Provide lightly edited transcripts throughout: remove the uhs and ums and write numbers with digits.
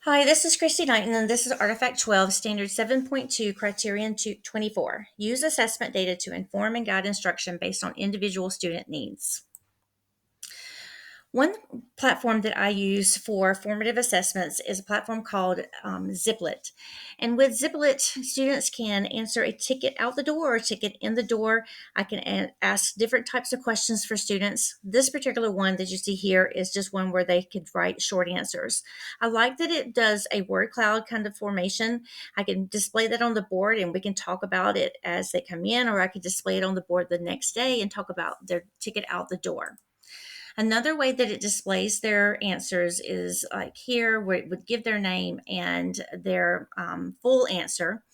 Hi, this is Christy Knighton, and this is Artifact 12, Standard 7.2, Criterion 24. Use assessment data to inform and guide instruction based on individual student needs. One platform that I use for formative assessments is a platform called Ziplet. And with Ziplet, students can answer a ticket out the door or a ticket in the door. I can ask different types of questions for students. This particular one that you see here is just one where they could write short answers. I like that it does a word cloud kind of formation. I can display that on the board and we can talk about it as they come in, or I can display it on the board the next day and talk about their ticket out the door. Another way that it displays their answers is like here, where it would give their name and their full answer.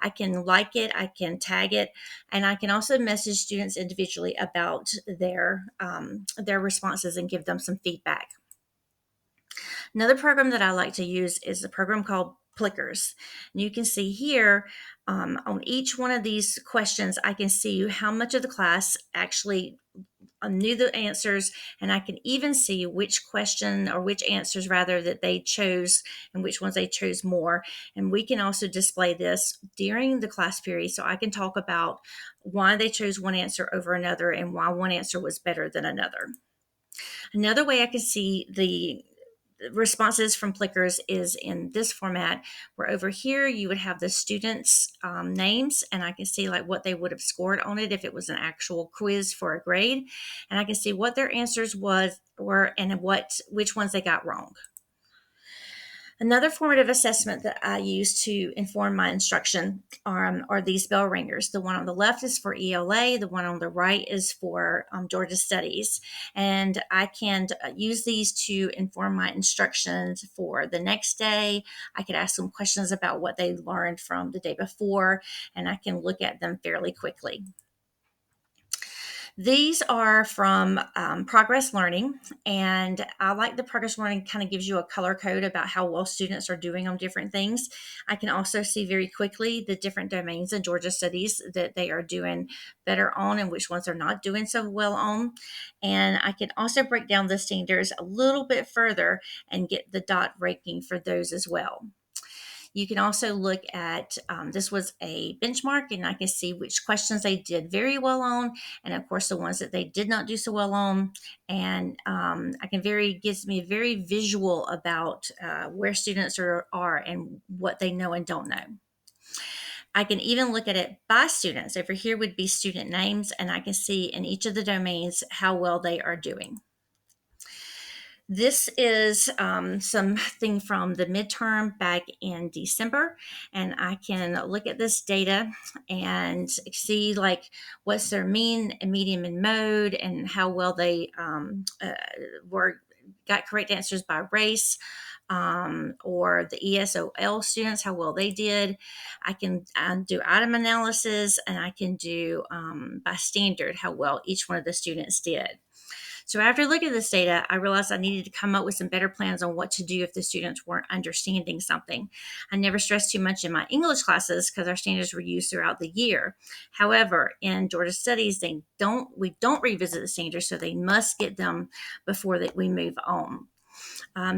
I can like it, I can tag it, and I can also message students individually about their responses and give them some feedback. Another program that I like to use is a program called Plickers. And you can see here on each one of these questions, I can see how much of the class actually knew the answers, and I can even see which question or which answers rather that they chose and which ones they chose more. And we can also display this during the class period, so I can talk about why they chose one answer over another and why one answer was better than another. Another way I can see the responses from Plickers is in this format, where over here you would have the students' names, and I can see like what they would have scored on it if it was an actual quiz for a grade, and I can see what their answers were and which ones they got wrong. Another formative assessment that I use to inform my instruction are these bell ringers. The one on the left is for ELA, the one on the right is for Georgia Studies. And I can use these to inform my instructions for the next day. I could ask them questions about what they learned from the day before, and I can look at them fairly quickly. These are from Progress Learning, and I like the Progress Learning kind of gives you a color code about how well students are doing on different things. I can also see very quickly the different domains in Georgia Studies that they are doing better on and which ones are not doing so well on. And I can also break down the standards a little bit further and get the dot ranking for those as well. You can also look at this was a benchmark, and I can see which questions they did very well on, and of course the ones that they did not do so well on. And I can gives me a very visual about where students are and what they know and don't know. I can even look at it by students. Over here would be student names, and I can see in each of the domains how well they are doing. This is something from the midterm back in December, and I can look at this data and see like what's their mean, medium, and mode, and how well they got correct answers by race. Or the ESOL students, how well they did. I can do item analysis, and I can do by standard how well each one of the students did. So after looking at this data, I realized I needed to come up with some better plans on what to do if the students weren't understanding something. I never stressed too much in my English classes because our standards were used throughout the year. However, in Georgia Studies, we don't revisit the standards, so they must get them before that we move on.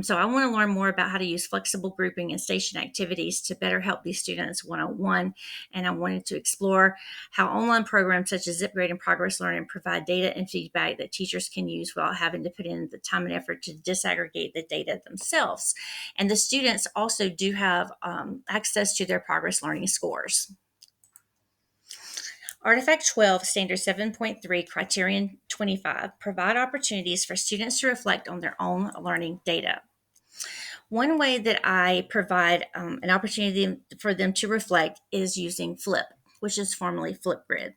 So I want to learn more about how to use flexible grouping and station activities to better help these students one-on-one. And I wanted to explore how online programs such as ZipGrade and Progress Learning provide data and feedback that teachers can use without having to put in the time and effort to disaggregate the data themselves. And the students also do have access to their Progress Learning scores. Artifact 12, Standard 7.3, Criterion 25 provide opportunities for students to reflect on their own learning data. One way that I provide an opportunity for them to reflect is using Flip, which is formerly Flipgrid.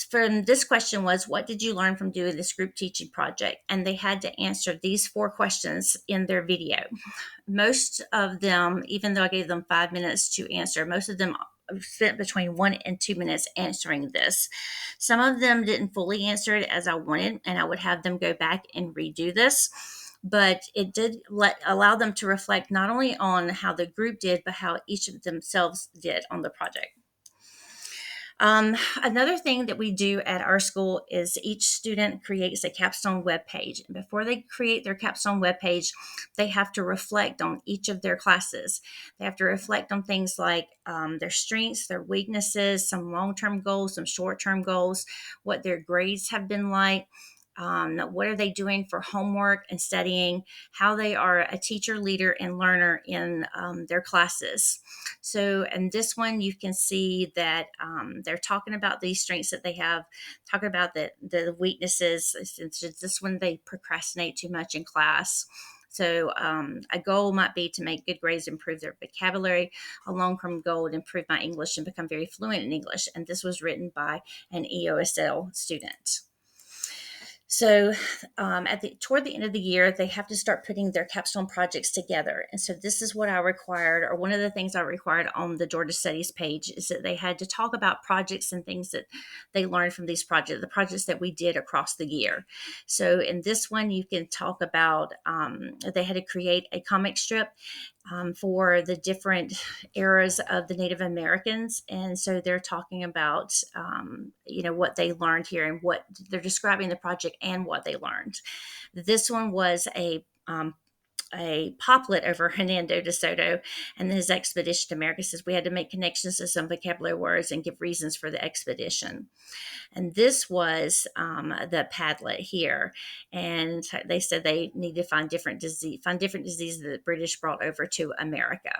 From this question was, what did you learn from doing this group teaching project? And they had to answer these 4 questions in their video. Most of them, even though I gave them 5 minutes to answer, most of them spent between 1 and 2 minutes answering this. Some of them didn't fully answer it as I wanted, and I would have them go back and redo this. But it did allow them to reflect not only on how the group did, but how each of themselves did on the project. Another thing that we do at our school is each student creates a capstone web page. And before they create their capstone web page, they have to reflect on each of their classes. They have to reflect on things like their strengths, their weaknesses, some long term goals, some short term goals, what their grades have been like. What are they doing for homework and studying, how they are a teacher, leader, and learner in their classes. So, in this one, you can see that they're talking about these strengths that they have, talking about the weaknesses. Since this one, they procrastinate too much in class. So, a goal might be to make good grades, improve their vocabulary. A long term goal would improve my English and become very fluent in English. And this was written by an EOSL student. So, at the toward the end of the year, they have to start putting their capstone projects together. And so, this is what I required, or one of the things I required on the Georgia Studies page, is that they had to talk about projects and things that they learned from these projects, the projects that we did across the year. So, in this one, you can talk about they had to create a comic strip for the different eras of the Native Americans, and so they're talking about what they learned here and what they're describing the project and what they learned. This one was a poplet over Hernando de Soto and his expedition to America. Says we had to make connections to some vocabulary words and give reasons for the expedition. And this was the Padlet here, and they said they need to find different diseases that the British brought over to America.